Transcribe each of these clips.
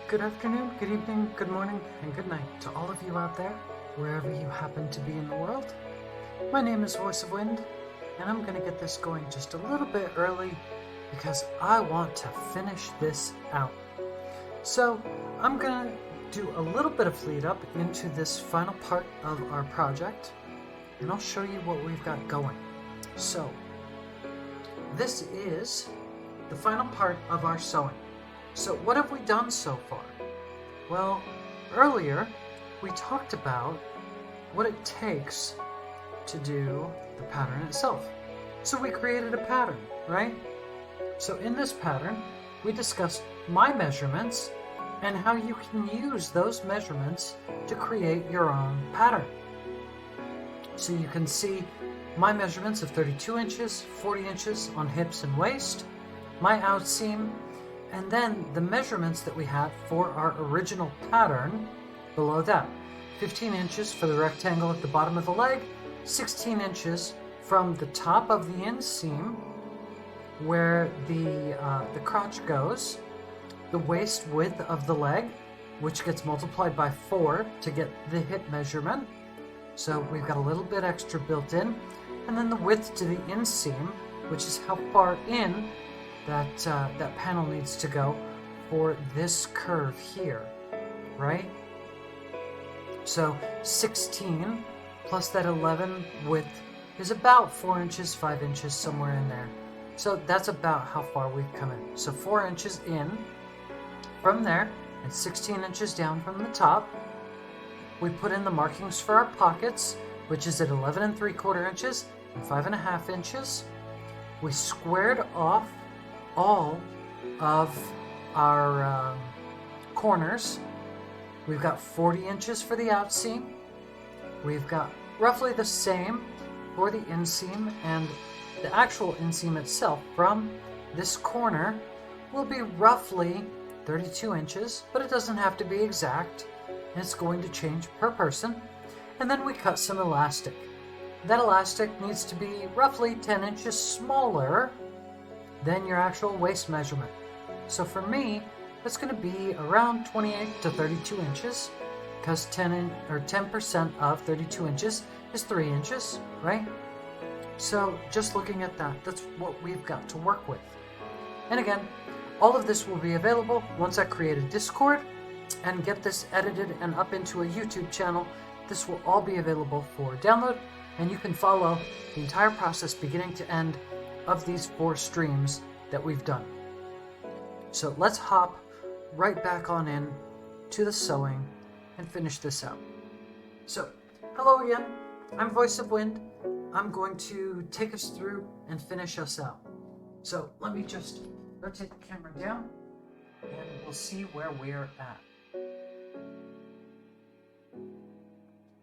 Good afternoon, good evening, good morning, and good night to all of you out there, wherever you happen to be in the world. My name is Voice of Wind, and I'm going to get this going just a little bit early because I want to finish this out. So I'm going to do a little bit of lead up into this final part of our project, and I'll show you what we've got going. So this is the final part of our sewing. So what have we done so far? Well, earlier we talked about what it takes to do the pattern itself. So we created a pattern, right? So in this pattern, we discussed my measurements and how you can use those measurements to create your own pattern. So you can see my measurements of 32 inches, 40 inches on hips and waist, my outseam, and then the measurements that we had for our original pattern below that. 15 inches for the rectangle at the bottom of the leg, 16 inches from the top of the inseam where the crotch goes, the waist width of the leg, which gets multiplied by 4 to get the hip measurement. So we've got a little bit extra built in. And then the width to the inseam, which is how far in that panel needs to go for this curve here, right? So 16 plus that 11 width is about 4 inches, 5 inches, somewhere in there. So that's about how far we've come in. So 4 inches in from there and 16 inches down from the top. We put in the markings for our pockets, which is at 11 3/4 inches and 5.5 inches. We squared off all of our corners. We've got 40 inches for the outseam. We've got roughly the same for the inseam, and the actual inseam itself from this corner will be roughly 32 inches, but it doesn't have to be exact, and it's going to change per person. And then we cut some elastic. That elastic needs to be roughly 10 inches smaller than your actual waist measurement. So for me, it's going to be around 28 to 32 inches, because 10% of 32 inches is 3 inches, right? So just looking at that, that's what we've got to work with. And again, all of this will be available once I create a Discord and get this edited and up into a YouTube channel. This will all be available for download, and you can follow the entire process beginning to end of these 4 streams that we've done. So let's hop right back on in to the sewing and finish this out. So, hello again, I'm Voice of Wind. I'm going to take us through and finish us out. So let me just rotate the camera down and we'll see where we're at.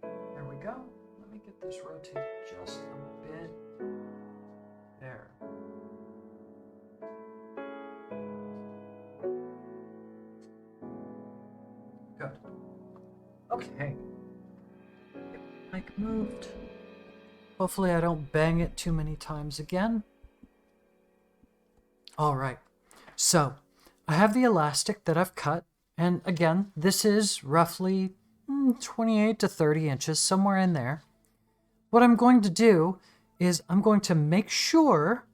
There we go. Let me get this rotated just a bit. There. Good. Okay. Get the mic moved. Hopefully I don't bang it too many times again. All right. So I have the elastic that I've cut. And again, this is roughly 28 to 30 inches, somewhere in there. What I'm going to do is I'm going to make sure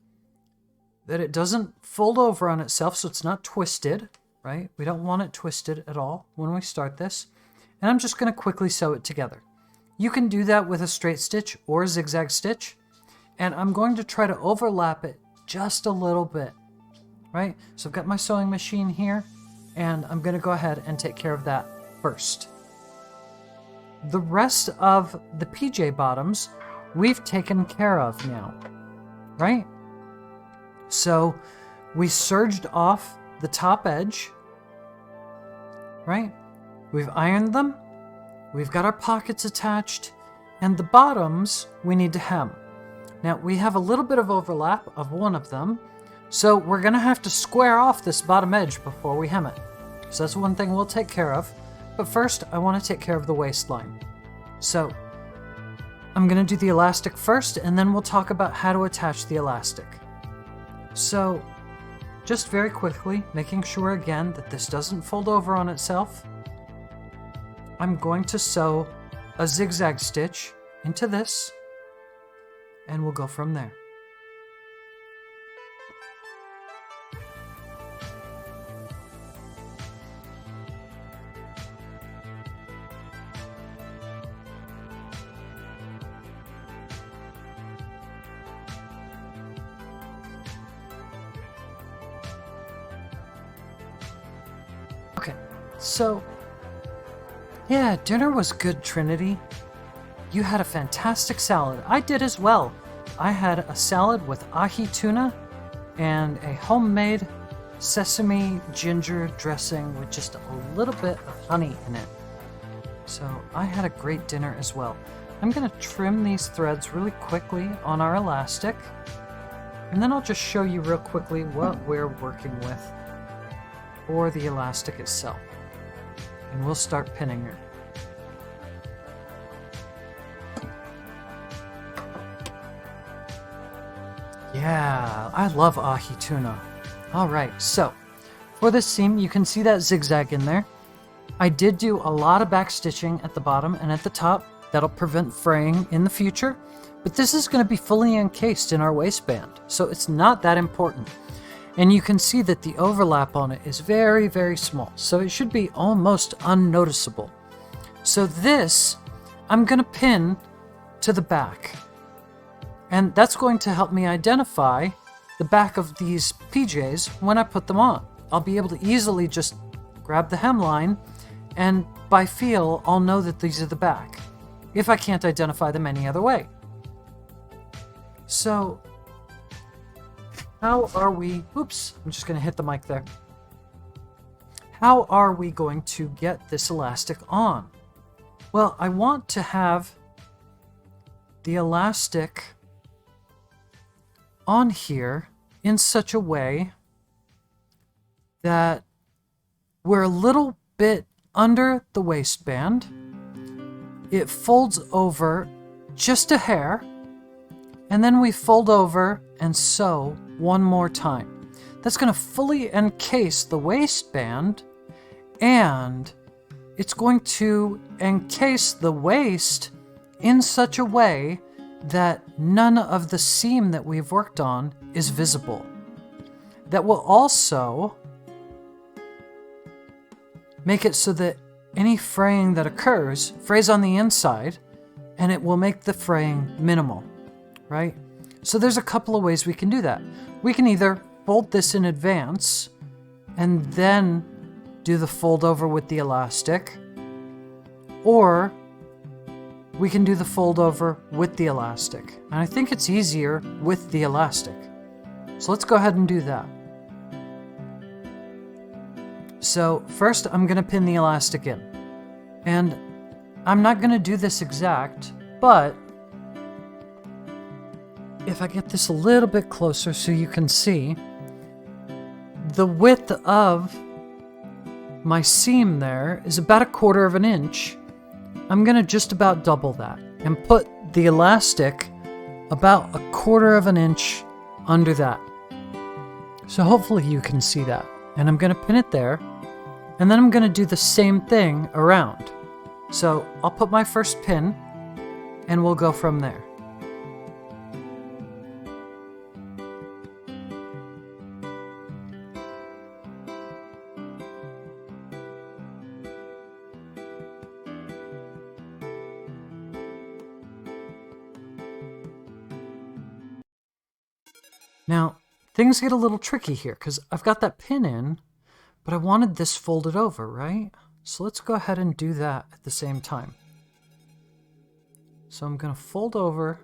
that it doesn't fold over on itself, so it's not twisted, right? We don't want it twisted at all when we start this. And I'm just going to quickly sew it together. You can do that with a straight stitch or a zigzag stitch. And I'm going to try to overlap it just a little bit, right? So I've got my sewing machine here, and I'm going to go ahead and take care of that first. The rest of the PJ bottoms we've taken care of now, right? So we serged off the top edge, right? We've ironed them. We've got our pockets attached, and the bottoms we need to hem. Now we have a little bit of overlap of one of them, so we're going to have to square off this bottom edge before we hem it. So that's one thing we'll take care of. But first, I want to take care of the waistline. So I'm going to do the elastic first, and then we'll talk about how to attach the elastic. So just very quickly, making sure again that this doesn't fold over on itself, I'm going to sew a zigzag stitch into this, and we'll go from there. Okay, so yeah, dinner was good, Trinity. You had a fantastic salad. I did as well. I had a salad with ahi tuna and a homemade sesame ginger dressing with just a little bit of honey in it. So I had a great dinner as well. I'm going to trim these threads really quickly on our elastic, and then I'll just show you real quickly what we're working with for the elastic itself. And we'll start pinning her. Yeah, I love ahi tuna. Alright, so for this seam, you can see that zigzag in there. I did do a lot of back stitching at the bottom and at the top. That'll prevent fraying in the future. But this is going to be fully encased in our waistband, so it's not that important. And you can see that the overlap on it is very, very small, so it should be almost unnoticeable. So this, I'm going to pin to the back. And that's going to help me identify the back of these PJs when I put them on. I'll be able to easily just grab the hemline, and by feel, I'll know that these are the back, if I can't identify them any other way. So, how are we... Oops, I'm just going to hit the mic there. How are we going to get this elastic on? Well, I want to have the elastic on here in such a way that we're a little bit under the waistband. It folds over just a hair, and then we fold over and sew one more time. That's going to fully encase the waistband, and it's going to encase the waist in such a way that none of the seam that we've worked on is visible. That will also make it so that any fraying that occurs frays on the inside, and it will make the fraying minimal, right? So there's a couple of ways we can do that. We can either fold this in advance and then do the fold over with the elastic, or we can do the fold over with the elastic. And I think it's easier with the elastic. So let's go ahead and do that. So first I'm going to pin the elastic in. And I'm not going to do this exact, but if I get this a little bit closer so you can see, the width of my seam there is about 1/4 of an inch. I'm going to just about double that and put the elastic about 1/4 of an inch under that. So hopefully you can see that. And I'm going to pin it there, and then I'm going to do the same thing around. So I'll put my first pin, and we'll go from there. Now, things get a little tricky here because I've got that pin in, but I wanted this folded over, right? So let's go ahead and do that at the same time. So I'm going to fold over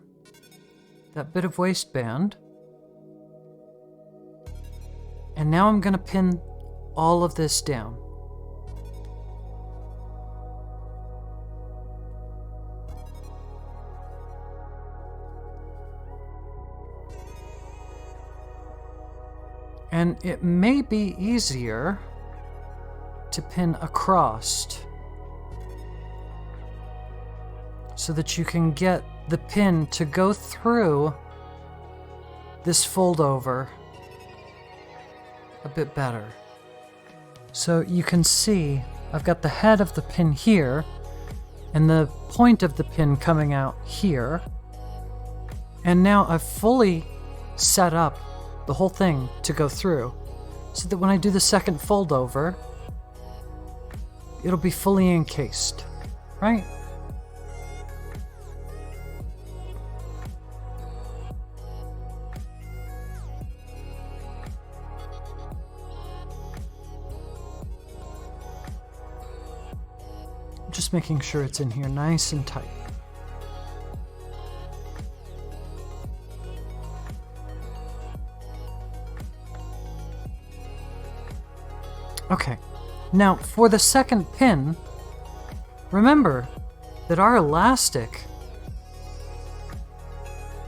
that bit of waistband, and now I'm going to pin all of this down. And it may be easier to pin across so that you can get the pin to go through this fold over a bit better. So you can see I've got the head of the pin here and the point of the pin coming out here. And now I've fully set up the whole thing to go through so that when I do the second fold over, it'll be fully encased, right? Just making sure it's in here nice and tight. Okay, now for the second pin, remember that our elastic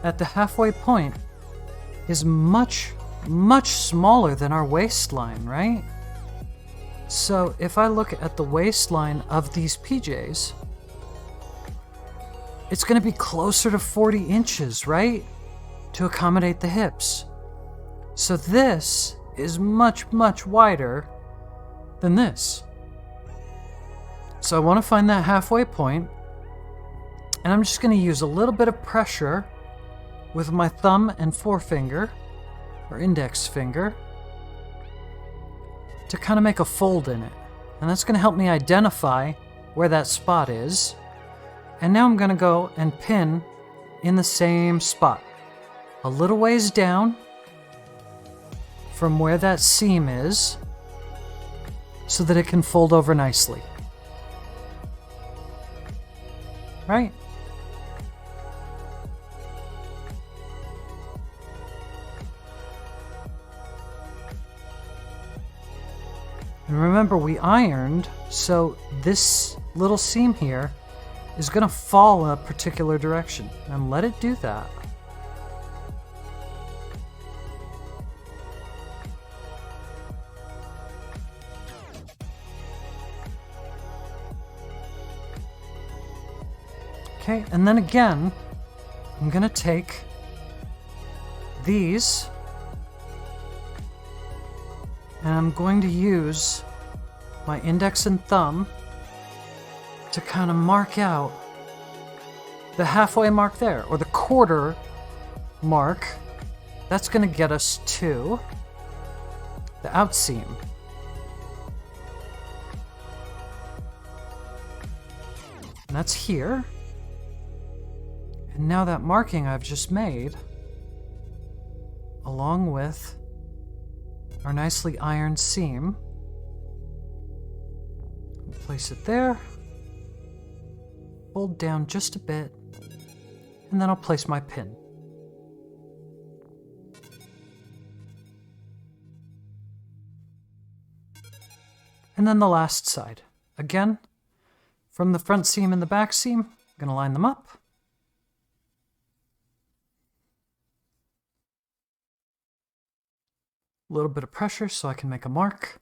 at the halfway point is much, much smaller than our waistline, right? So if I look at the waistline of these PJs, it's going to be closer to 40 inches, right? To accommodate the hips. So this is much, much wider than this. So I want to find that halfway point, and I'm just going to use a little bit of pressure with my thumb and forefinger, or index finger, to kind of make a fold in it. And that's going to help me identify where that spot is. And now I'm going to go and pin in the same spot, a little ways down from where that seam is, so that it can fold over nicely. Right? And remember, we ironed, so this little seam here is going to fall in a particular direction. And let it do that. Okay, and then again, I'm going to take these and I'm going to use my index and thumb to kind of mark out the halfway mark there, or the quarter mark. That's going to get us to the outseam. And that's here. And now that marking I've just made, along with our nicely ironed seam, we'll place it there, fold down just a bit, and then I'll place my pin. And then the last side. Again, from the front seam and the back seam, I'm going to line them up. A little bit of pressure so I can make a mark.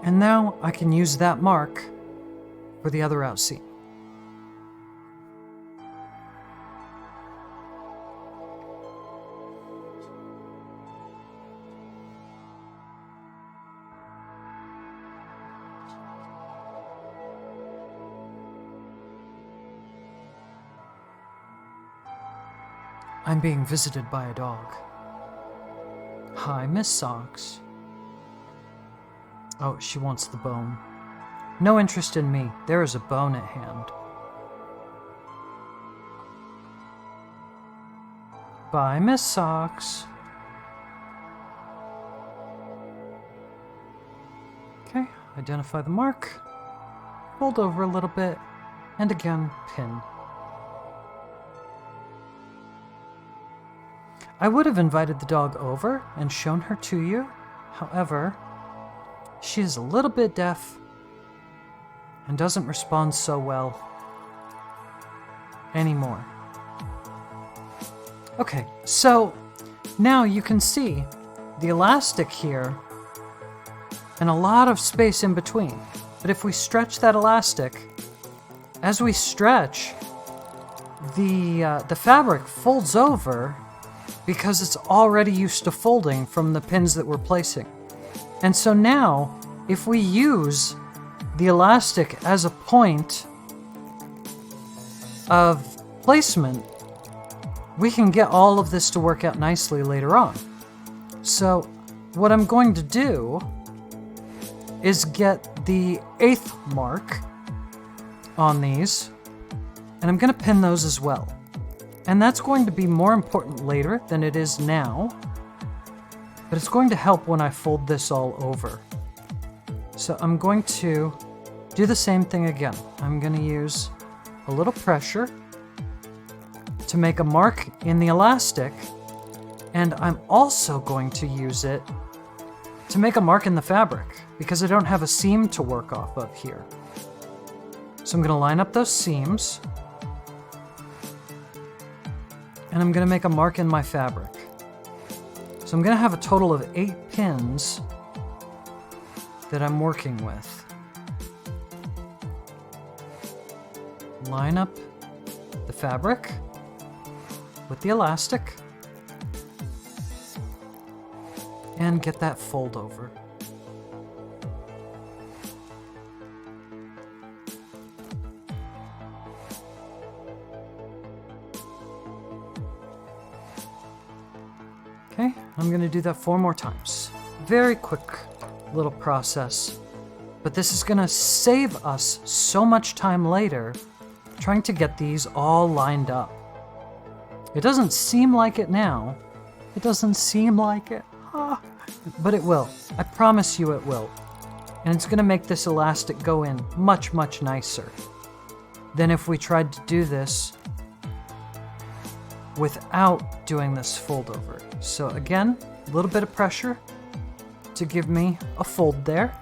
And now I can use that mark for the other outseam. I'm being visited by a dog. Hi, Miss Socks. Oh, she wants the bone. No interest in me. There is a bone at hand. Bye, Miss Socks. Okay, identify the mark. Fold over a little bit. And again, pin. I would have invited the dog over and shown her to you. However, she is a little bit deaf and doesn't respond so well anymore. Okay, so now you can see the elastic here and a lot of space in between. But if we stretch that elastic, as we stretch, the fabric folds over because it's already used to folding from the pins that we're placing. And so now, if we use the elastic as a point of placement, we can get all of this to work out nicely later on. So what I'm going to do is get the 8th mark on these, and I'm going to pin those as well. And that's going to be more important later than it is now, but it's going to help when I fold this all over. So I'm going to do the same thing again. I'm going to use a little pressure to make a mark in the elastic, and I'm also going to use it to make a mark in the fabric because I don't have a seam to work off of here. So I'm going to line up those seams, and I'm going to make a mark in my fabric. So I'm going to have a total of 8 pins that I'm working with. Line up the fabric with the elastic and get that fold over. Okay, I'm going to do that 4 more times. Very quick little process, but this is going to save us so much time later trying to get these all lined up. It doesn't seem like it now. It doesn't seem like it. But it will. I promise you it will. And it's going to make this elastic go in much, much nicer than if we tried to do this without doing this fold over. So again, a little bit of pressure to give me a fold there.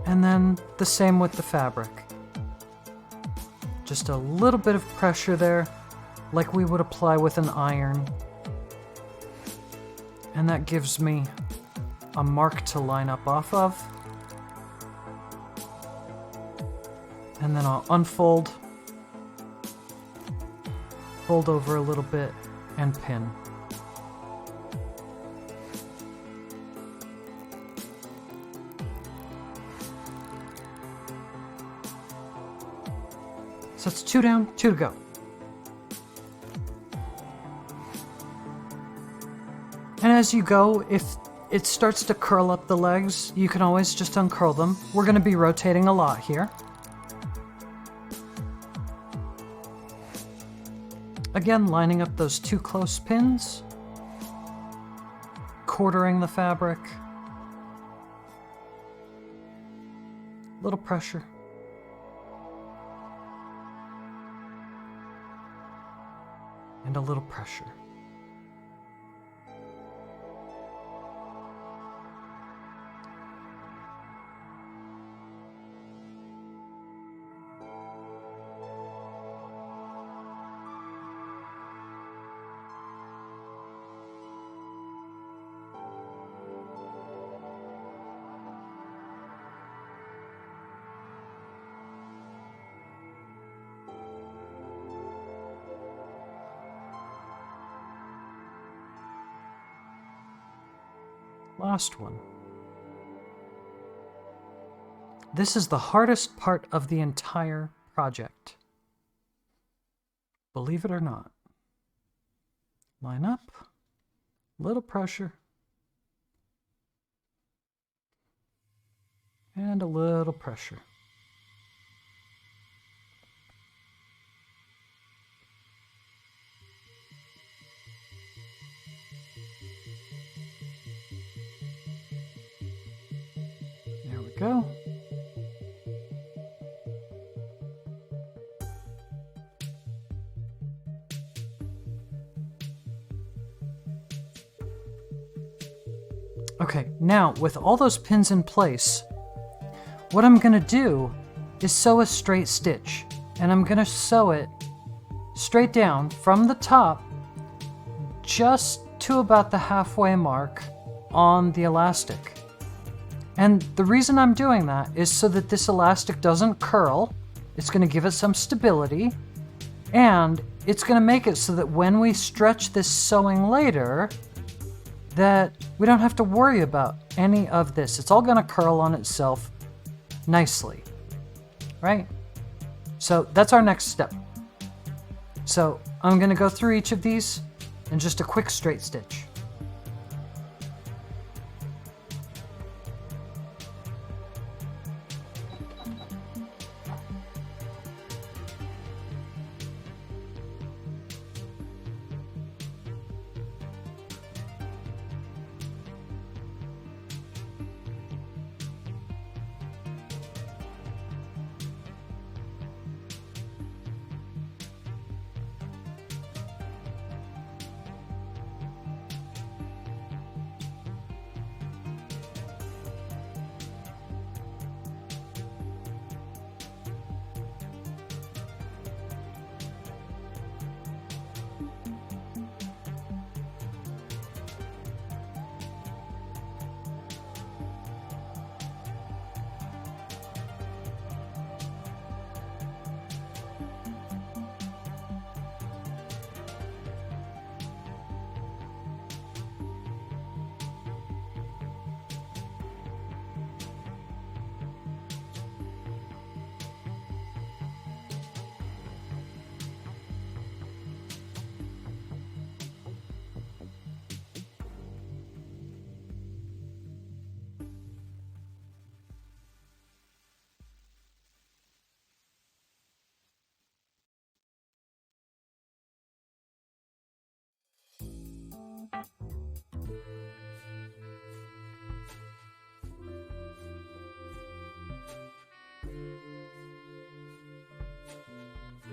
And then the same with the fabric. Just a little bit of pressure there, like we would apply with an iron. And that gives me a mark to line up off of. And then I'll unfold, fold over a little bit, and pin. So it's 2 down, 2 to go. And as you go, if it starts to curl up the legs, you can always just uncurl them. We're going to be rotating a lot here. Again, lining up those 2 close pins, quartering the fabric, little pressure. And a little pressure. Last one. This is the hardest part of the entire project. Believe it or not. Line up, little pressure, and a little pressure. Go. Okay, now with all those pins in place, what I'm going to do is sew a straight stitch, and I'm going to sew it straight down from the top just to about the halfway mark on the elastic. And the reason I'm doing that is so that this elastic doesn't curl. It's going to give it some stability. And it's going to make it so that when we stretch this sewing later, that we don't have to worry about any of this. It's all going to curl on itself nicely, right? So that's our next step. So I'm going to go through each of these in just a quick straight stitch.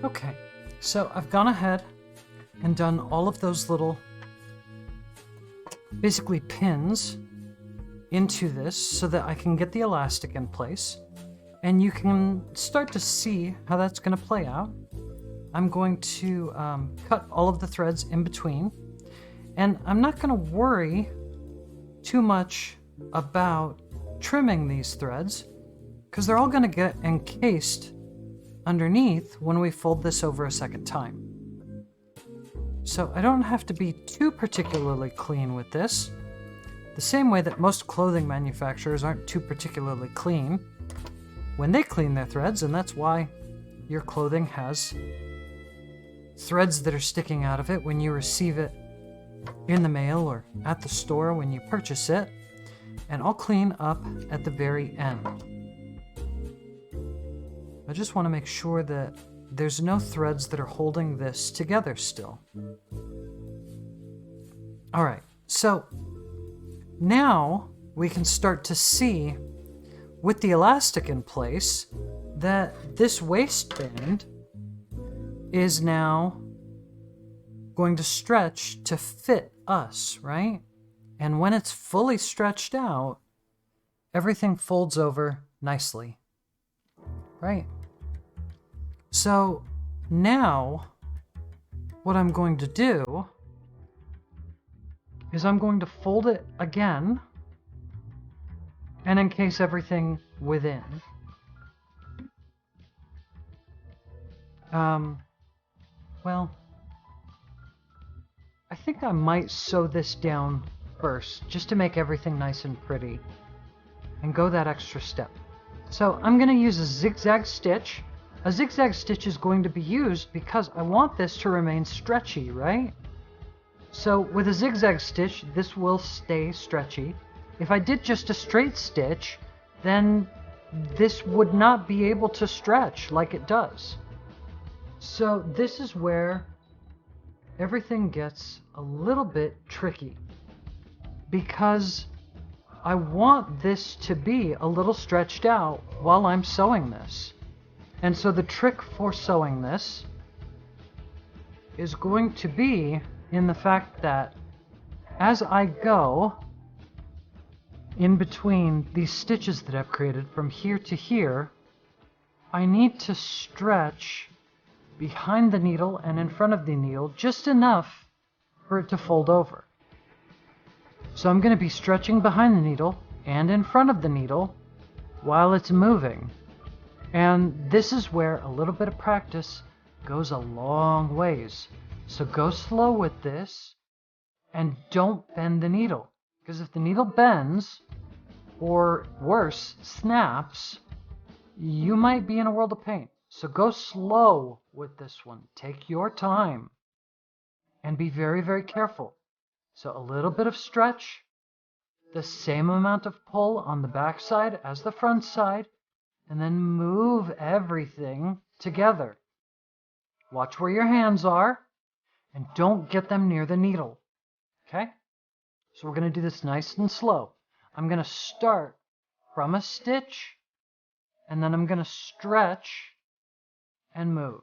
Okay, so I've gone ahead and done all of those little, basically pins into this so that I can get the elastic in place. And you can start to see how that's going to play out. I'm going to cut all of the threads in between. And I'm not going to worry too much about trimming these threads because they're all going to get encased underneath when we fold this over a second time. So I don't have to be too particularly clean with this. The same way that most clothing manufacturers aren't too particularly clean when they clean their threads, and that's why your clothing has threads that are sticking out of it when you receive it in the mail or at the store when you purchase it. And I'll clean up at the very end. I just want to make sure that there's no threads that are holding this together still. All right, so now we can start to see with the elastic in place that this waistband is now going to stretch to fit us, right? And when it's fully stretched out, everything folds over nicely, right? So now what I'm going to do is I'm going to fold it again and encase everything within. Well, I think I might sew this down first just to make everything nice and pretty and go that extra step. So I'm going to use a zigzag stitch. A zigzag stitch is going to be used because I want this to remain stretchy, right? So with a zigzag stitch, this will stay stretchy. If I did just a straight stitch, then this would not be able to stretch like it does. So this is where everything gets a little bit tricky because I want this to be a little stretched out while I'm sewing this. And so the trick for sewing this is going to be in the fact that as I go in between these stitches that I've created from here to here, I need to stretch behind the needle and in front of the needle just enough for it to fold over. So I'm going to be stretching behind the needle and in front of the needle while it's moving. And this is where a little bit of practice goes a long ways. So go slow with this and don't bend the needle. Because if the needle bends, or worse, snaps, you might be in a world of pain. So go slow with this one. Take your time and be very, very careful. So a little bit of stretch, the same amount of pull on the back side as the front side, and then move everything together. Watch where your hands are and don't get them near the needle. Okay? So we're going to do this nice and slow. I'm going to start from a stitch, and then I'm going to stretch and move.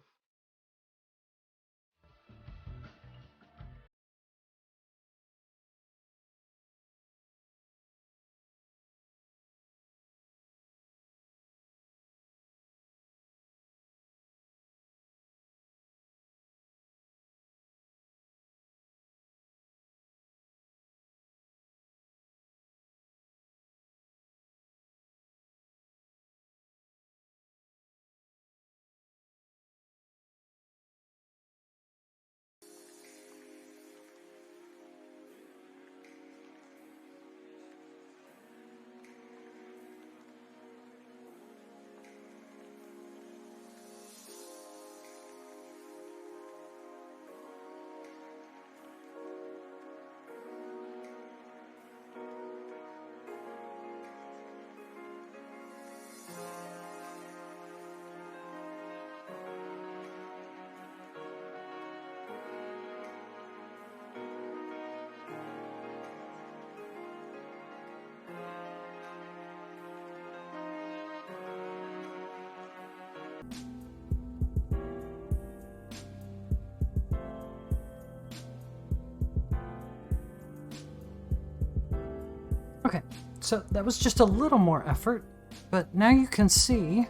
Okay, so that was just a little more effort, but now you can see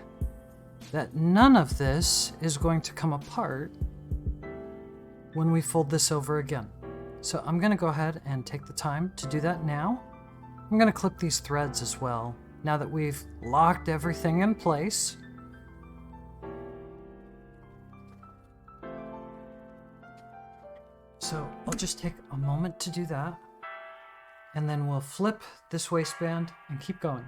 that none of this is going to come apart when we fold this over again. So I'm going to go ahead and take the time to do that now. I'm going to clip these threads as well, now that we've locked everything in place. So I'll just take a moment to do that, and then we'll flip this waistband and keep going.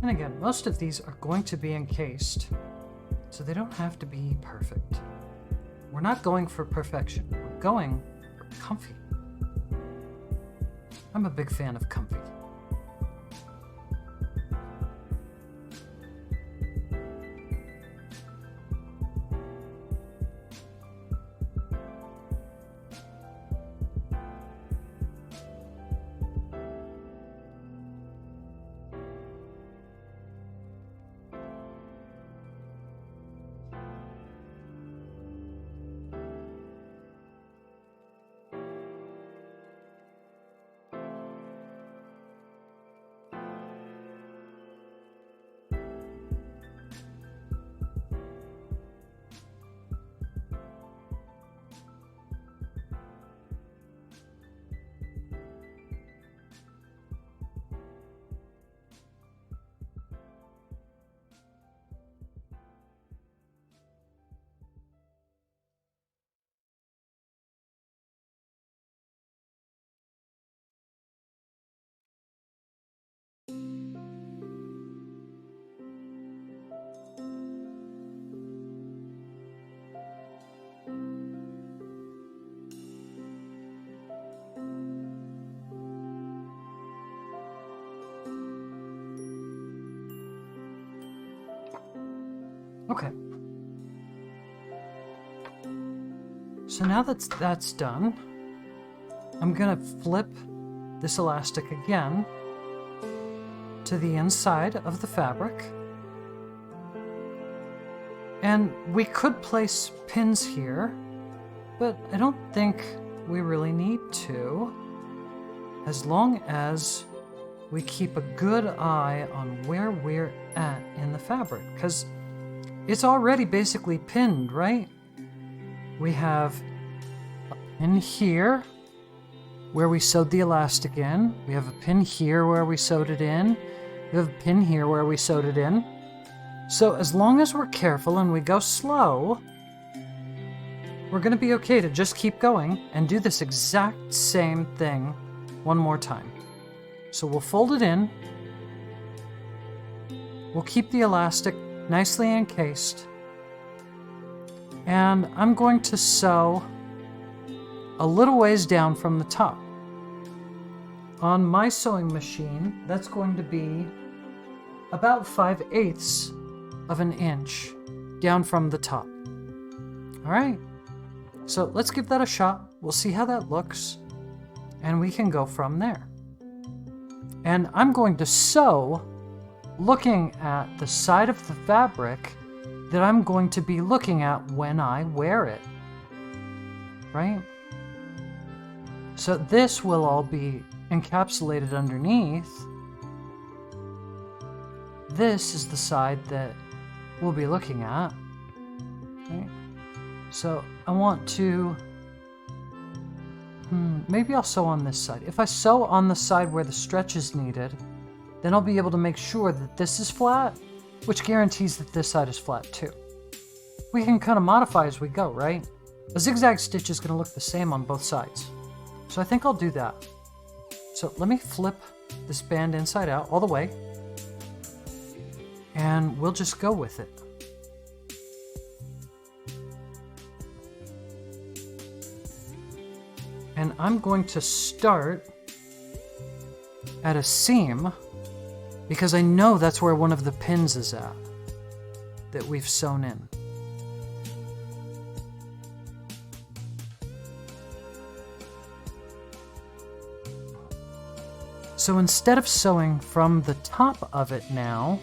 And again, most of these are going to be encased, so they don't have to be perfect. We're not going for perfection, we're going for comfy. I'm a big fan of comfy. Okay. So now that's done, I'm gonna flip this elastic again to the inside of the fabric. And we could place pins here, but I don't think we really need to, as long as we keep a good eye on where we're at in the fabric, because it's already basically pinned, right? We have a pin here where we sewed the elastic in. We have a pin here where we sewed it in. We have a pin here where we sewed it in. So as long as we're careful and we go slow, we're going to be okay to just keep going and do this exact same thing one more time. So we'll fold it in. We'll keep the elastic nicely encased. And I'm going to sew a little ways down from the top. On my sewing machine, that's going to be about 5/8 of an inch down from the top. All right, so let's give that a shot. We'll see how that looks, and we can go from there. And I'm going to sew looking at the side of the fabric that I'm going to be looking at when I wear it, right? So this will all be encapsulated underneath. This is the side that we'll be looking at, right? So I want to, maybe I'll sew on this side. If I sew on the side where the stretch is needed, then I'll be able to make sure that this is flat, which guarantees that this side is flat too. We can kind of modify as we go, right? A zigzag stitch is going to look the same on both sides. So I think I'll do that. So let me flip this band inside out all the way, and we'll just go with it. And I'm going to start at a seam because I know that's where one of the pins is at that we've sewn in. So instead of sewing from the top of it now,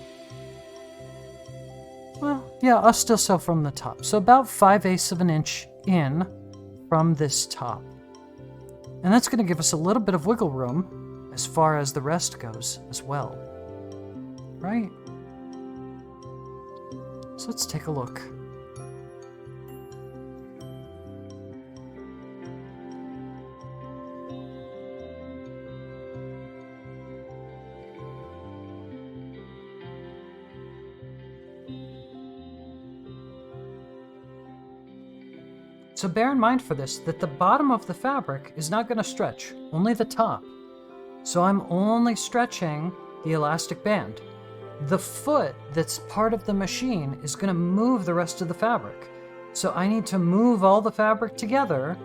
well, yeah, I'll still sew from the top. So about 5/8 of an inch in from this top. And that's going to give us a little bit of wiggle room as far as the rest goes as well. Right? So let's take a look. So bear in mind for this that the bottom of the fabric is not going to stretch, only the top. So I'm only stretching the elastic band. The foot that's part of the machine is going to move the rest of the fabric. So I need to move all the fabric together,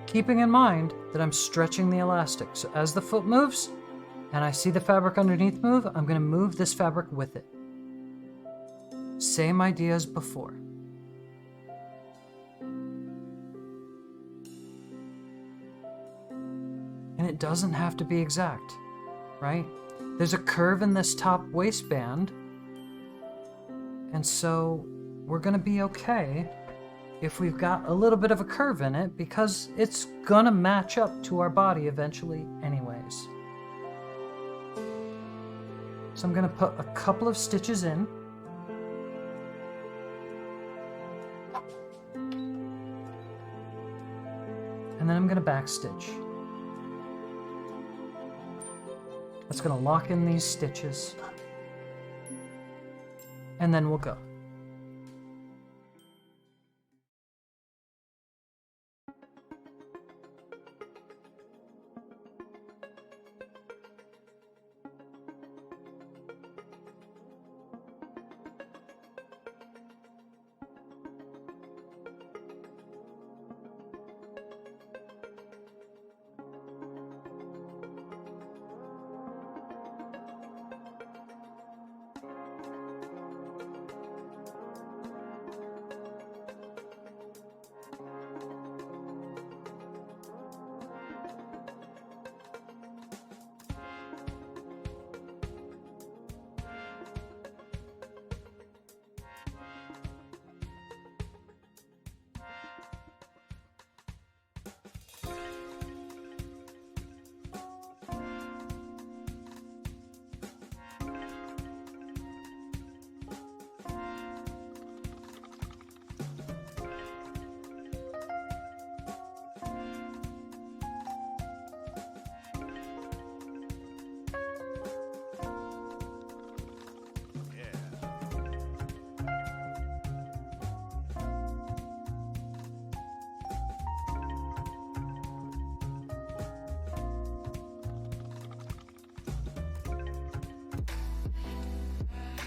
keeping in mind that I'm stretching the elastic. So as the foot moves and I see the fabric underneath move, I'm going to move this fabric with it. Same idea as before. And it doesn't have to be exact, right? There's a curve in this top waistband, and so we're going to be okay if we've got a little bit of a curve in it because it's going to match up to our body eventually anyways. So I'm going to put a couple of stitches in. And then I'm going to backstitch. That's going to lock in these stitches. And then we'll go.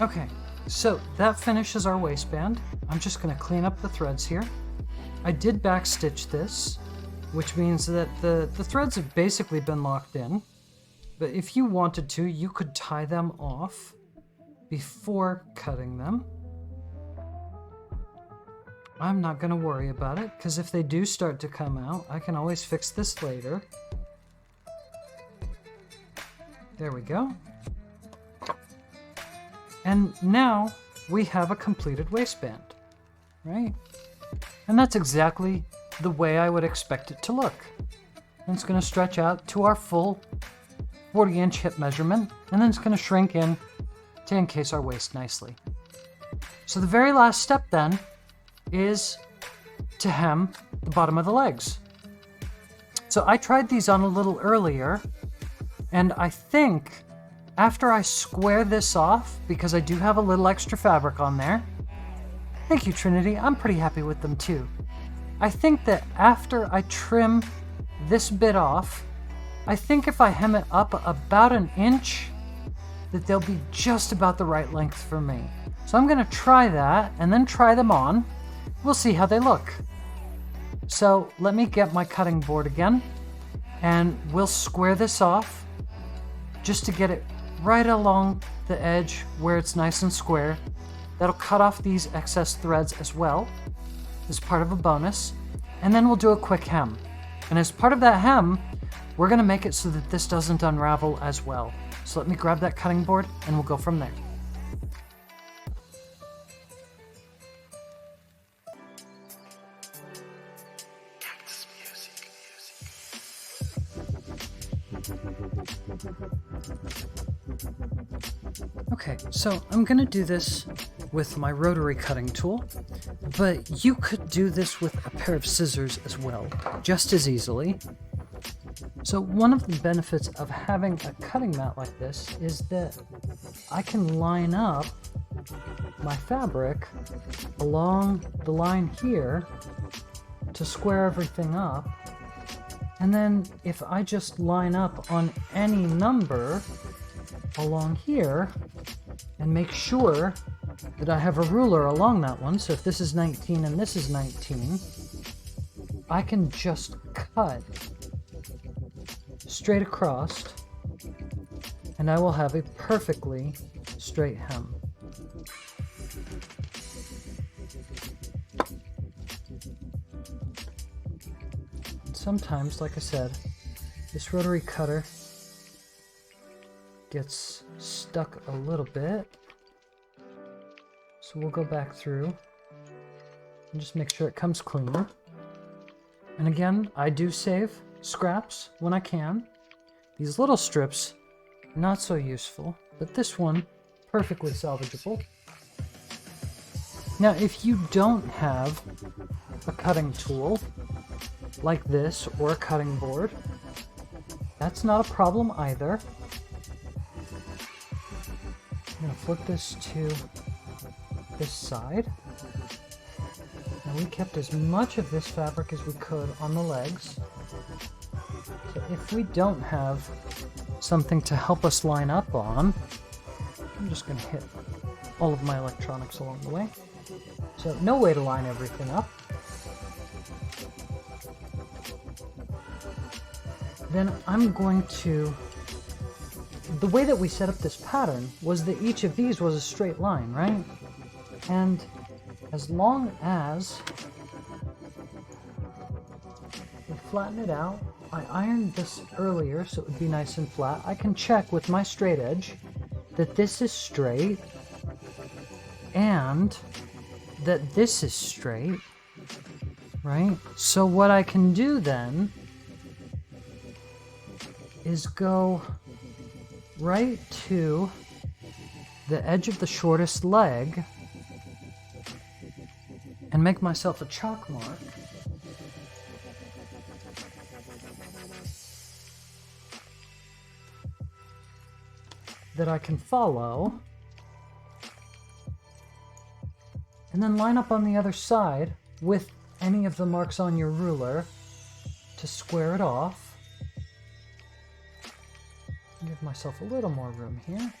Okay, so that finishes our waistband. I'm just going to clean up the threads here. I did backstitch this, which means that the threads have basically been locked in. But if you wanted to, you could tie them off before cutting them. I'm not going to worry about it, because if they do start to come out, I can always fix this later. There we go. And now we have a completed waistband, right? And that's exactly the way I would expect it to look. And it's going to stretch out to our full 40-inch hip measurement, and then it's going to shrink in to encase our waist nicely. So the very last step then is to hem the bottom of the legs. So I tried these on a little earlier, and I think after I square this off, because I do have a little extra fabric on there, thank you, Trinity, I'm pretty happy with them too. I think that after I trim this bit off, I think if I hem it up about an inch, that they'll be just about the right length for me. So I'm gonna try that and then try them on. We'll see how they look. So let me get my cutting board again, and we'll square this off just to get it right along the edge where it's nice and square. That'll cut off these excess threads as well as part of a bonus. And then we'll do a quick hem. And as part of that hem, we're gonna make it so that this doesn't unravel as well. So let me grab that cutting board and we'll go from there. Okay, so I'm gonna do this with my rotary cutting tool, but you could do this with a pair of scissors as well, just as easily. So one of the benefits of having a cutting mat like this is that I can line up my fabric along the line here to square everything up. And then if I just line up on any number along here and make sure that I have a ruler along that one, so if this is 19 and this is 19, I can just cut straight across and I will have a perfectly straight hem. And sometimes, like I said, this rotary cutter gets stuck a little bit, so we'll go back through and just make sure it comes clean. And again, I do save scraps when I can. These little strips, not so useful, but this one, perfectly salvageable. Now, if you don't have a cutting tool like this or a cutting board, that's not a problem either. I'm going to flip this to this side. And we kept as much of this fabric as we could on the legs. So if we don't have something to help us line up on, I'm just going to hit all of my electronics along the way. So no way to line everything up. Then I'm going to... The way that we set up this pattern was that each of these was a straight line, right? And as long as we flatten it out, I ironed this earlier so it would be nice and flat. I can check with my straight edge that this is straight and that this is straight, right? So what I can do then is go right to the edge of the shortest leg and make myself a chalk mark. That I can follow, and then line up on the other side with any of the marks on your ruler to square it off. Give myself a little more room here.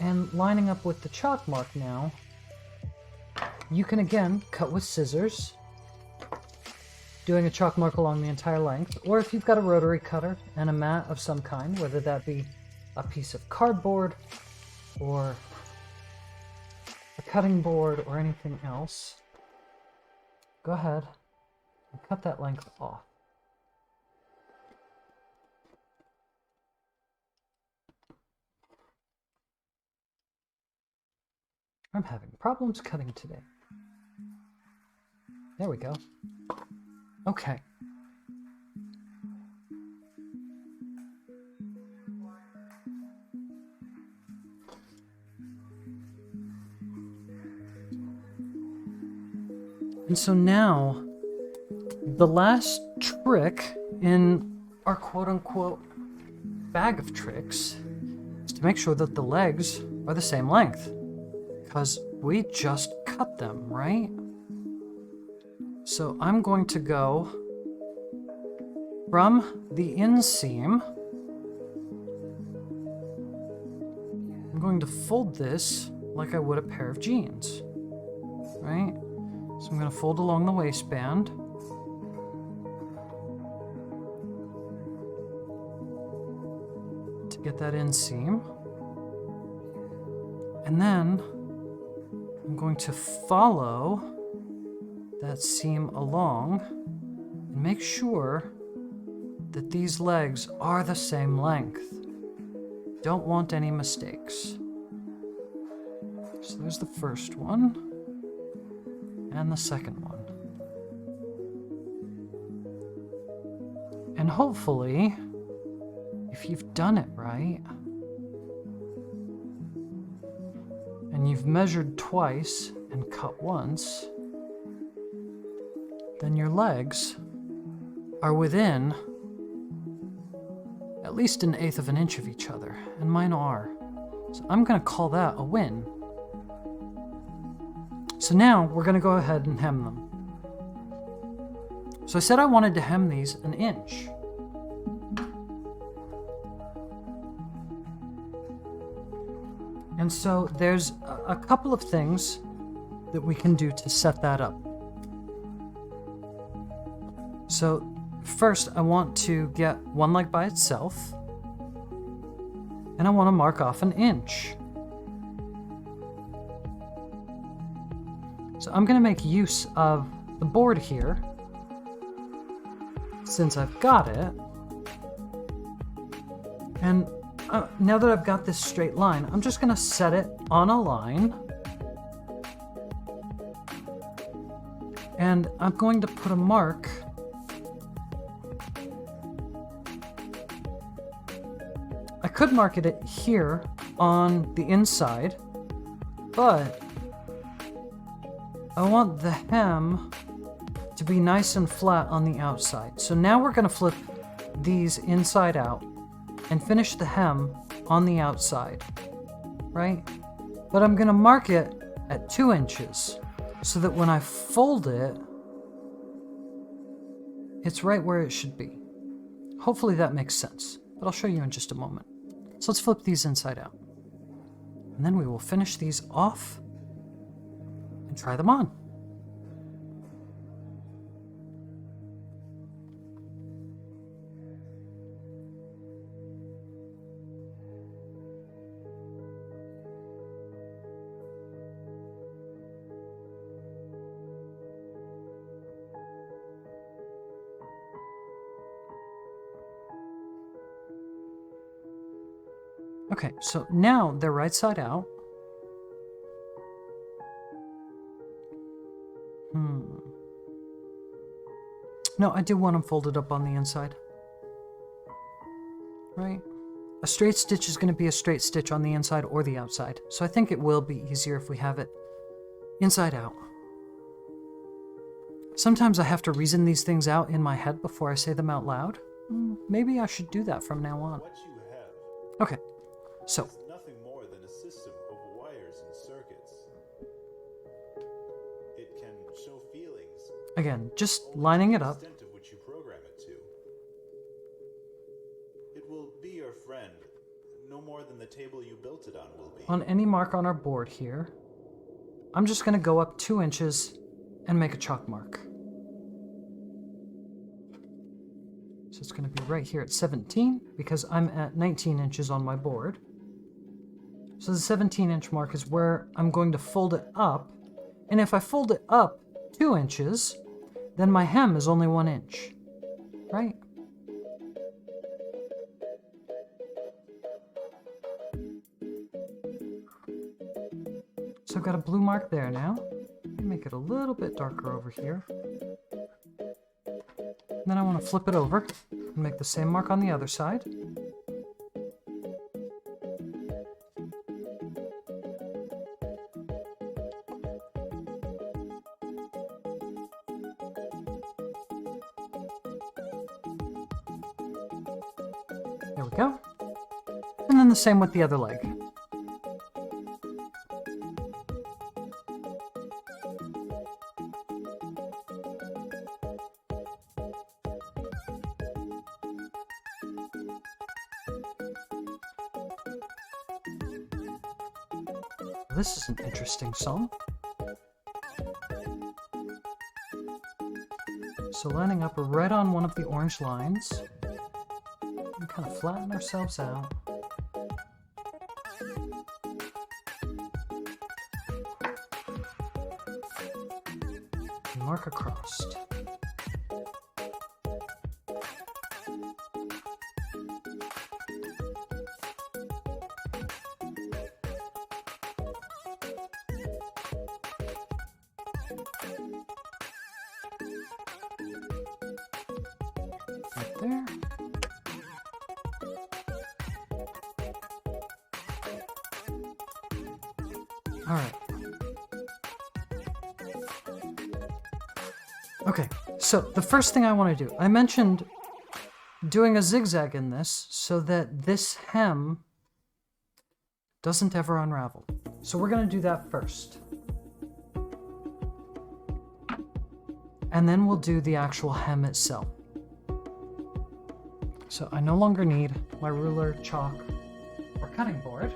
And lining up with the chalk mark now, you can again cut with scissors, doing a chalk mark along the entire length, or if you've got a rotary cutter and a mat of some kind, whether that be a piece of cardboard or a cutting board or anything else, go ahead and cut that length off. I'm having problems cutting today. There we go. Okay. And so now, the last trick in our quote-unquote bag of tricks is to make sure that the legs are the same length. Because we just cut them, right? So I'm going to go from the inseam. I'm going to fold this like I would a pair of jeans, right? So I'm going to fold along the waistband. To get that inseam. And then I'm going to follow that seam along and make sure that these legs are the same length. Don't want any mistakes. So there's the first one and the second one. And hopefully, if you've done it right, and you've measured twice and cut once, then your legs are within at least 1/8 of an inch of each other, and mine are. So I'm going to call that a win. So now we're going to go ahead and hem them. So I said I wanted to hem these 1 inch. And so there's a couple of things that we can do to set that up. So first I want to get one leg by itself, and I want to mark off 1 inch. So I'm going to make use of the board here, since I've got it. And now that I've got this straight line, I'm just going to set it on a line. And I'm going to put a mark I could mark it here on the inside, but I want the hem to be nice and flat on the outside. So now we're going to flip these inside out and finish the hem on the outside, right? But I'm going to mark it at 2 inches so that when I fold it, it's right where it should be. Hopefully that makes sense, but I'll show you in just a moment. So let's flip these inside out. And then we will finish these off and try them on. Okay, so now they're right side out. No, I do want them folded up on the inside. Right? A straight stitch is going to be a straight stitch on the inside or the outside. So I think it will be easier if we have it inside out. Sometimes I have to reason these things out in my head before I say them out loud. Maybe I should do that from now on. What you have Okay, so is nothing more than a system of wires and circuits. It can show feelings. again, just lining it up. To the extent of which you program it to. It will be your friend, no more than the the table you built it on will be. On any mark on our board here, I'm just going to go up 2 inches and make a chalk mark. So it's going to be right here at 17 because I'm at 19 inches on my board. So the 17-inch mark is where I'm going to fold it up. And if I fold it up 2 inches, then my hem is only 1 inch, right? So I've got a blue mark there now. Make it a little bit darker over here. Then I want to flip it over and make the same mark on the other side. There we go. And then the same with the other leg. This is an interesting song. So lining up right on one of the orange lines, and kind of flatten ourselves out. And mark across. Right there. All right. Okay, so the first thing I want to do, I mentioned doing a zigzag in this so that this hem doesn't ever unravel. So we're going to do that first. And then we'll do the actual hem itself. So I no longer need my ruler, chalk, or cutting board.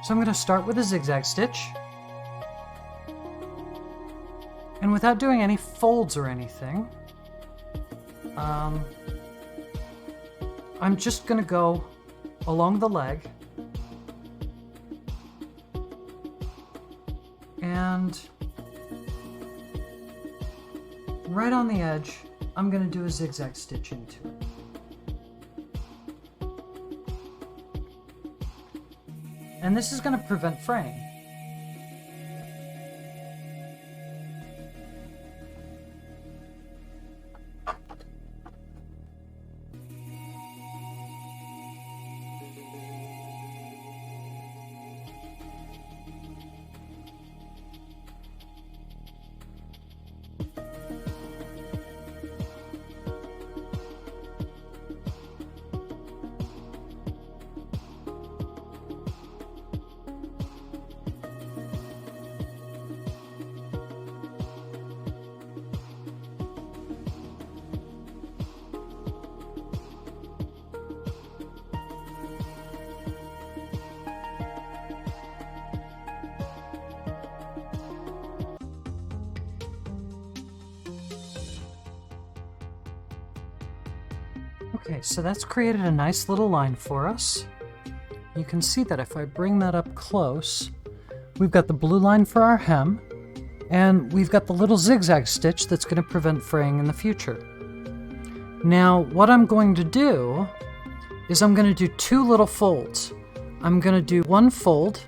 So I'm going to start with a zigzag stitch. And without doing any folds or anything, I'm just going to go along the leg and right on the edge, I'm going to do a zigzag stitch into it. And this is going to prevent fraying. Okay, so that's created a nice little line for us. You can see that if I bring that up close, we've got the blue line for our hem, and we've got the little zigzag stitch that's going to prevent fraying in the future. Now, what I'm going to do is I'm going to do 2 little folds. I'm going to do 1 fold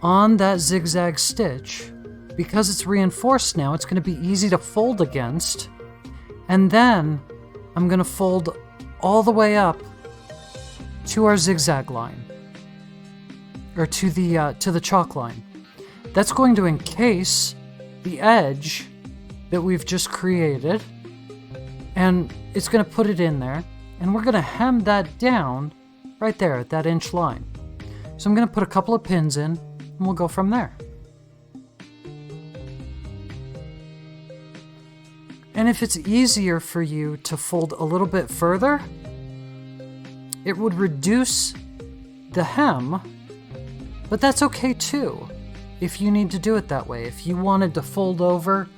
on that zigzag stitch. Because it's reinforced now, it's going to be easy to fold against, and then I'm going to fold all the way up to our zigzag line, or to the chalk line. That's going to encase the edge that we've just created, And it's going to put it in there, and we're going to hem that down right there at that inch line. So I'm going to put a couple of pins in, and we'll go from there. And if it's easier for you to fold a little bit further, it would reduce the hem, but that's okay too, if you need to do it that way. If you wanted to fold over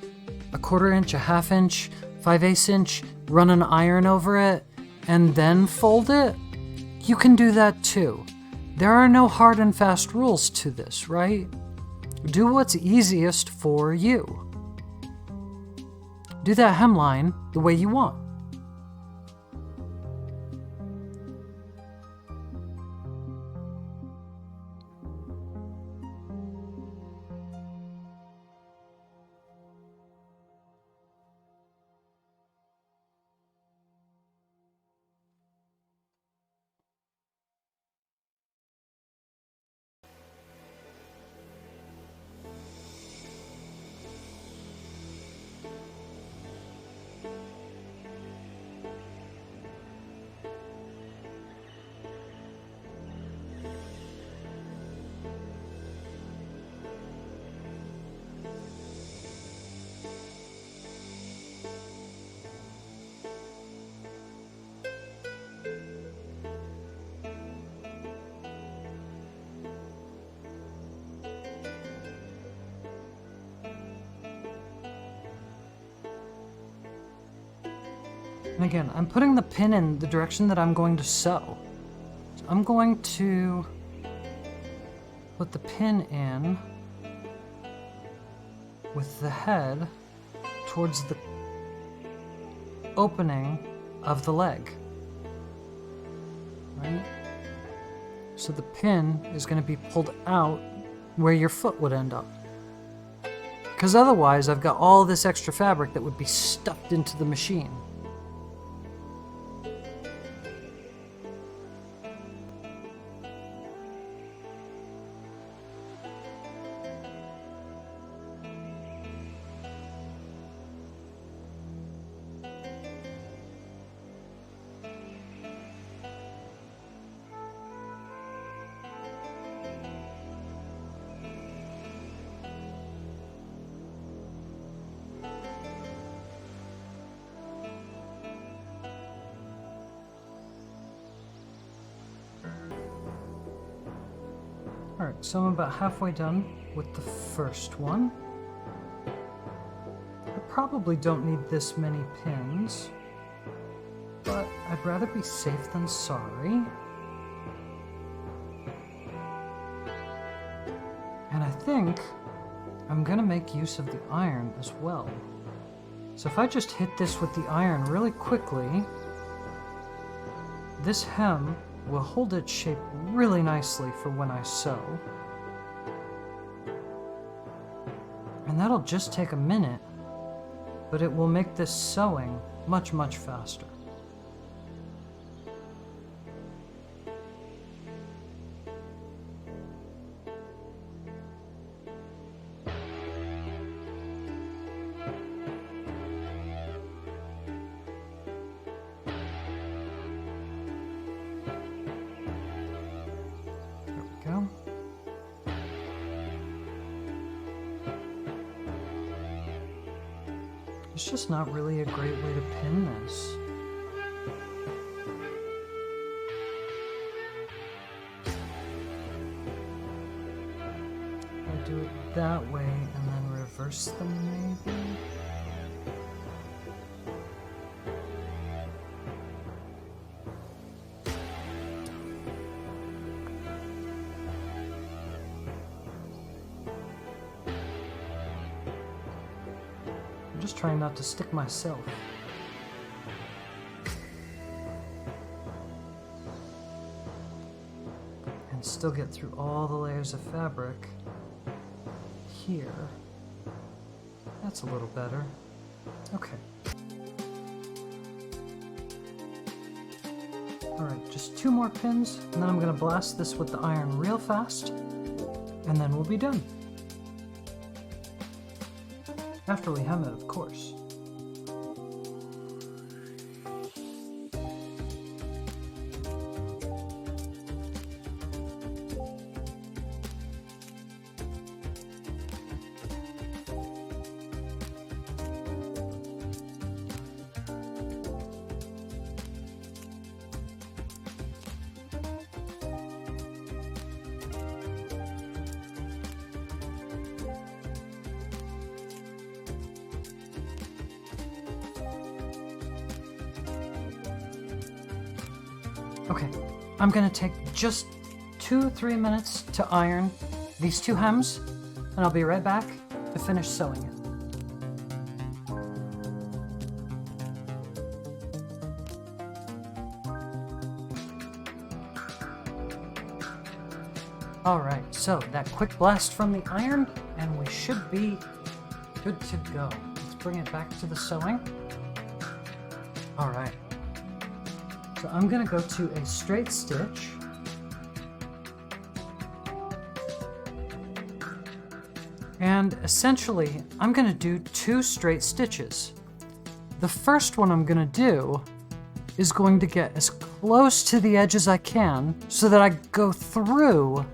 a 1/4 inch, a 1/2 inch, 5/8 inch, run an iron over it, and then fold it, you can do that too. There are no hard and fast rules to this, right? Do what's easiest for you. Do that hemline the way you want. And again, I'm putting the pin in the direction that I'm going to sew. So I'm going to put the pin in with the head towards the opening of the leg. Right? So the pin is going to be pulled out where your foot would end up. Because otherwise I've got all this extra fabric that would be stuffed into the machine. Alright, so I'm about halfway done with the first one. I probably don't need this many pins, but I'd rather be safe than sorry. And I think I'm gonna make use of the iron as well. So if I just hit this with the iron really quickly, this hem will hold its shape really nicely for when I sew. And that'll just take a minute, but it will make this sewing much, much faster. Go. It's just not really a great way to pin this. I'll do it that way and then reverse them maybe. Just trying not to stick myself. And still get through all the layers of fabric here. That's a little better. Okay. Alright, just 2 more pins, and then I'm going to blast this with the iron real fast, and then we'll be done. After we hem it, of course. Okay, I'm gonna take just 2-3 minutes to iron these two hems, and I'll be right back to finish sewing it. Alright, so that quick blast from the iron, and we should be good to go. Let's bring it back to the sewing. Alright. So I'm gonna go to a straight stitch. And essentially, I'm gonna do 2 straight stitches. The first one I'm gonna do is going to get as close to the edge as I can so that I go through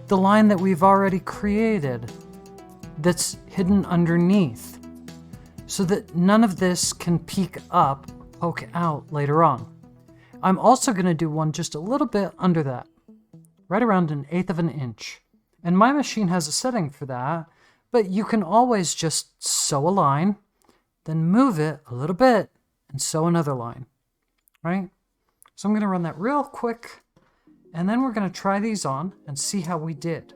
the line that we've already created that's hidden underneath, so that none of this can peek up, poke out later on. I'm also going to do one just a little bit under that, right around 1/8 of an inch. And my machine has a setting for that, but you can always just sew a line, then move it a little bit and sew another line, right? So I'm going to run that real quick, and then we're going to try these on and see how we did.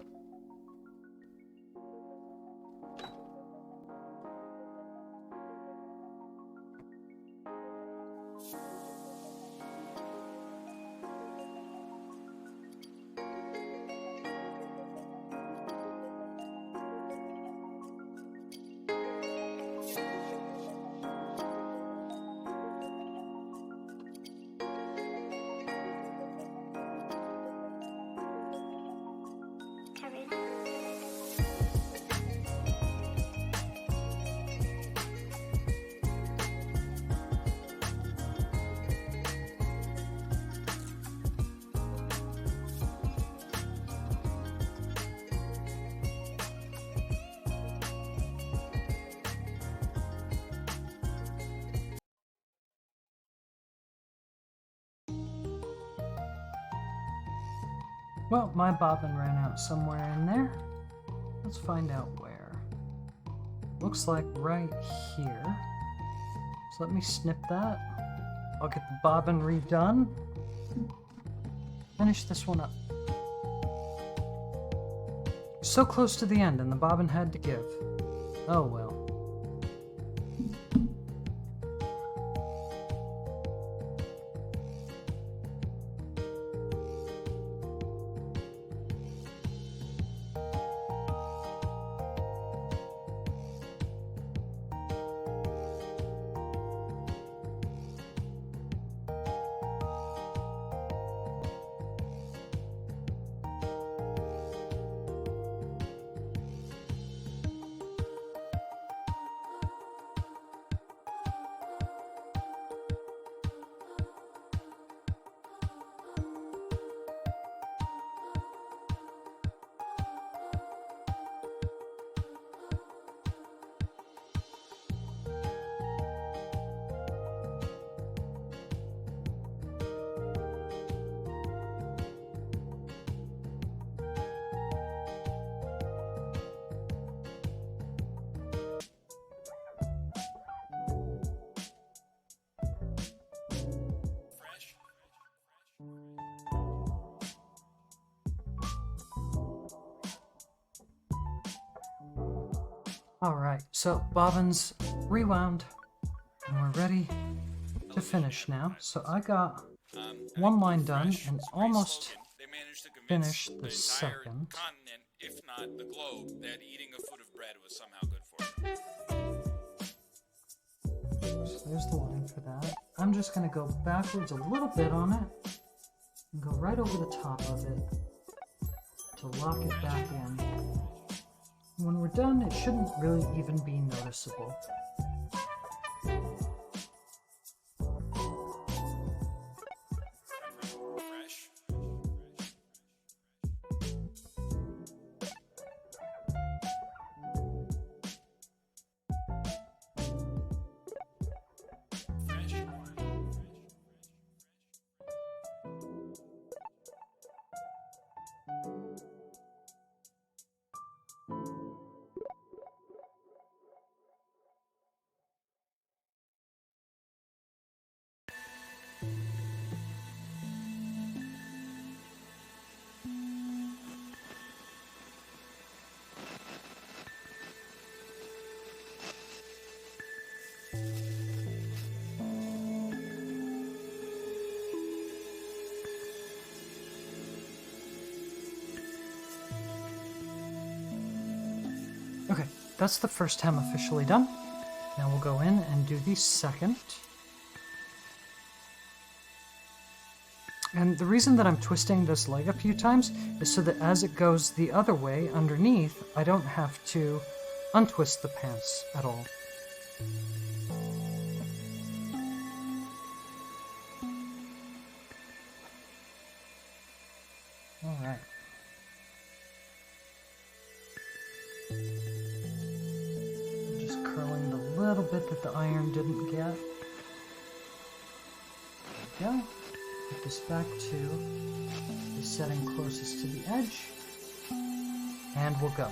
Well, my bobbin ran out somewhere in there. Let's find out where. Looks like right here. So let me snip that. I'll get the bobbin redone. Finish this one up. So close to the end and the bobbin had to give. Oh well. Alright, so bobbin's rewound, and we're ready to finish now. So I got one line done and almost finished the second. Continent, if not the globe, that eating a foot of bread was somehow good for you. So there's the line for that. I'm just going to go backwards a little bit on it and go right over the top of it to lock it back in. When we're done, it shouldn't really even be noticeable. Okay, that's the first hem officially done. Now we'll go in and do the second. And the reason that I'm twisting this leg a few times is so that as it goes the other way underneath, I don't have to untwist the pants at all. Alright. Just curling the little bit that the iron didn't get. There we go. Put this back to the setting closest to the edge, and we'll go.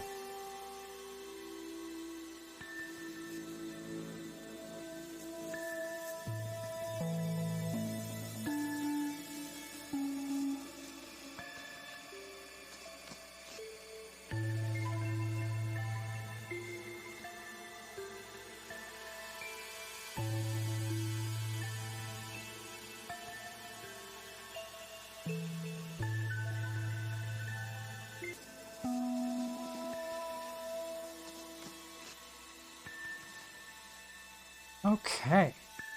Okay.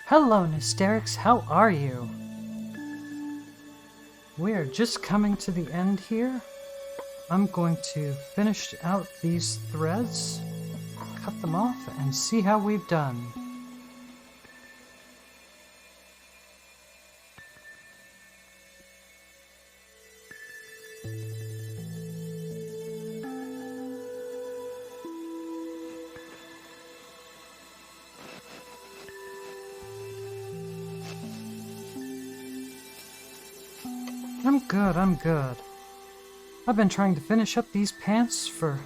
Hello, Hysterics. How are you? We are just coming to the end here. I'm going to finish out these threads, cut them off, and see how we've done. I'm good. I've been trying to finish up these pants for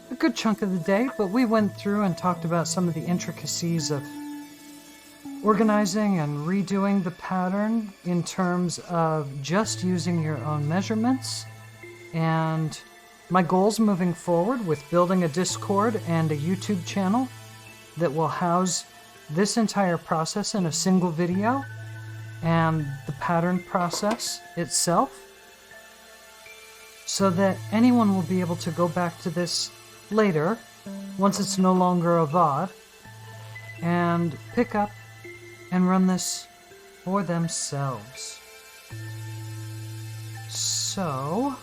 a good chunk of the day, but we went through and talked about some of the intricacies of organizing and redoing the pattern in terms of just using your own measurements, and my goals moving forward with building a Discord and a YouTube channel that will house this entire process in a single video, and the pattern process itself, so that anyone will be able to go back to this later, once it's no longer a VOD, and pick up and run this for themselves. So,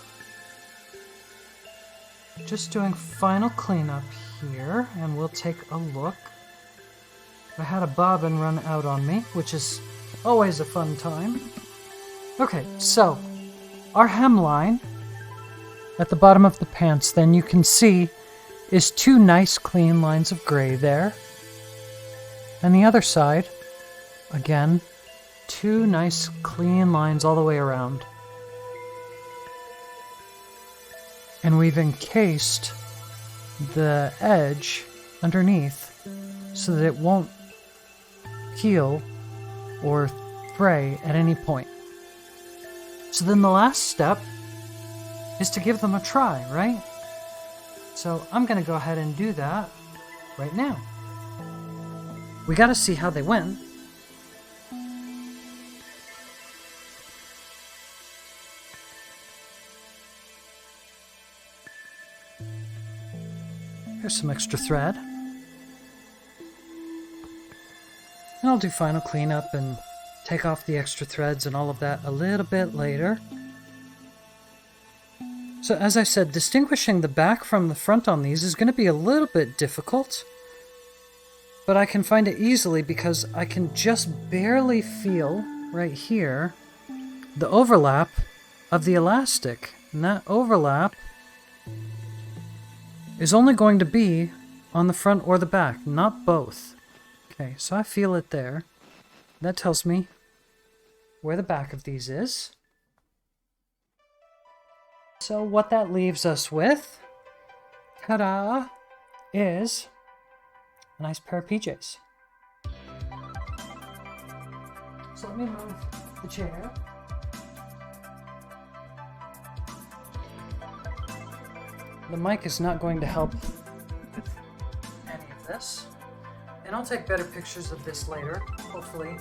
just doing final cleanup here, and we'll take a look. I had a bobbin run out on me, which is always a fun time. Okay, so our hemline at the bottom of the pants, then you can see, is two nice clean lines of gray there. And the other side, again, two nice clean lines all the way around. And we've encased the edge underneath so that it won't peel or fray at any point. So then the last step is to give them a try, right? So I'm going to go ahead and do that right now. We got to see how they went. Here's some extra thread. And I'll do final cleanup and take off the extra threads and all of that a little bit later. So as I said, distinguishing the back from the front on these is going to be a little bit difficult, but I can find it easily because I can just barely feel right here the overlap of the elastic. And that overlap is only going to be on the front or the back, not both. Okay, so I feel it there. That tells me where the back of these is. So what that leaves us with, ta-da, is a nice pair of PJs. So let me move the chair. The mic is not going to help with any of this. And I'll take better pictures of this later. Hopefully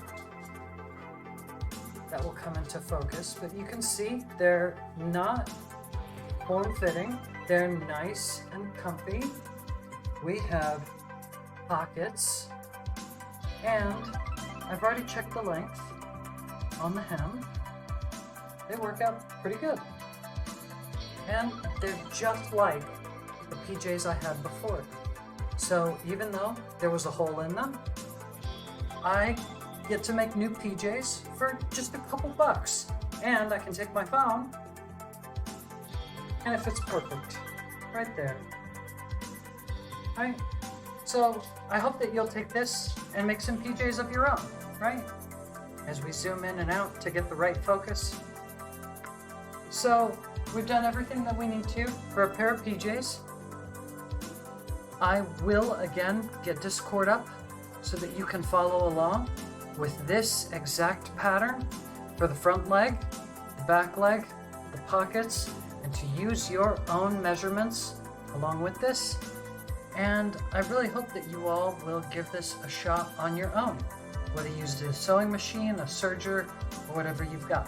that will come into focus. But you can see they're not form-fitting. They're nice and comfy. We have pockets, and I've already checked the length on the hem. They work out pretty good. And they're just like the PJs I had before. So even though there was a hole in them, I get to make new PJs for just a couple bucks. And I can take my phone, and it fits perfect right there. Right? So I hope that you'll take this and make some PJs of your own, right? As we zoom in and out to get the right focus. So we've done everything that we need to for a pair of PJs. I will again get Discord up so that you can follow along with this exact pattern for the front leg, the back leg, the pockets, and to use your own measurements along with this. And I really hope that you all will give this a shot on your own, whether you use a sewing machine, a serger, or whatever you've got.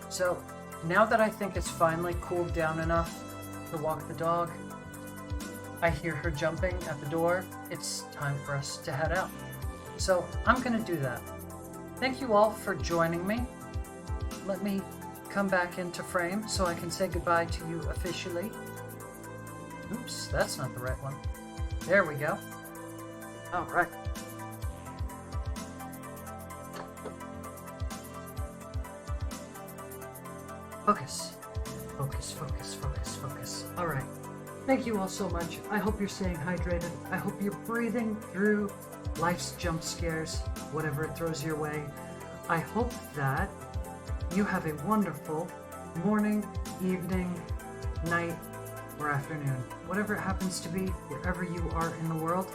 So now that I think it's finally cooled down enough to walk the dog, I hear her jumping at the door. It's time for us to head out. So I'm going to do that. Thank you all for joining me. Let me come back into frame so I can say goodbye to you officially. Oops, that's not the right one. There we go. All right. Focus. Focus, focus, focus, focus. All right. Thank you all so much. I hope you're staying hydrated. I hope you're breathing through life's jump scares, whatever it throws your way. I hope that you have a wonderful morning, evening, night, or afternoon, whatever it happens to be, wherever you are in the world.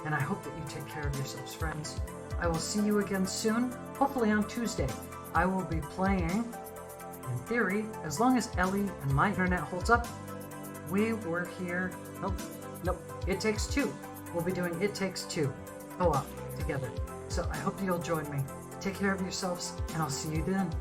And I hope that you take care of yourselves, friends. I will see you again soon, hopefully on Tuesday. I will be playing, in theory, as long as Ellie and my internet holds up. We were here. Nope. It Takes Two. We'll be doing It Takes Two co-op together. So I hope you'll join me. Take care of yourselves, and I'll see you then.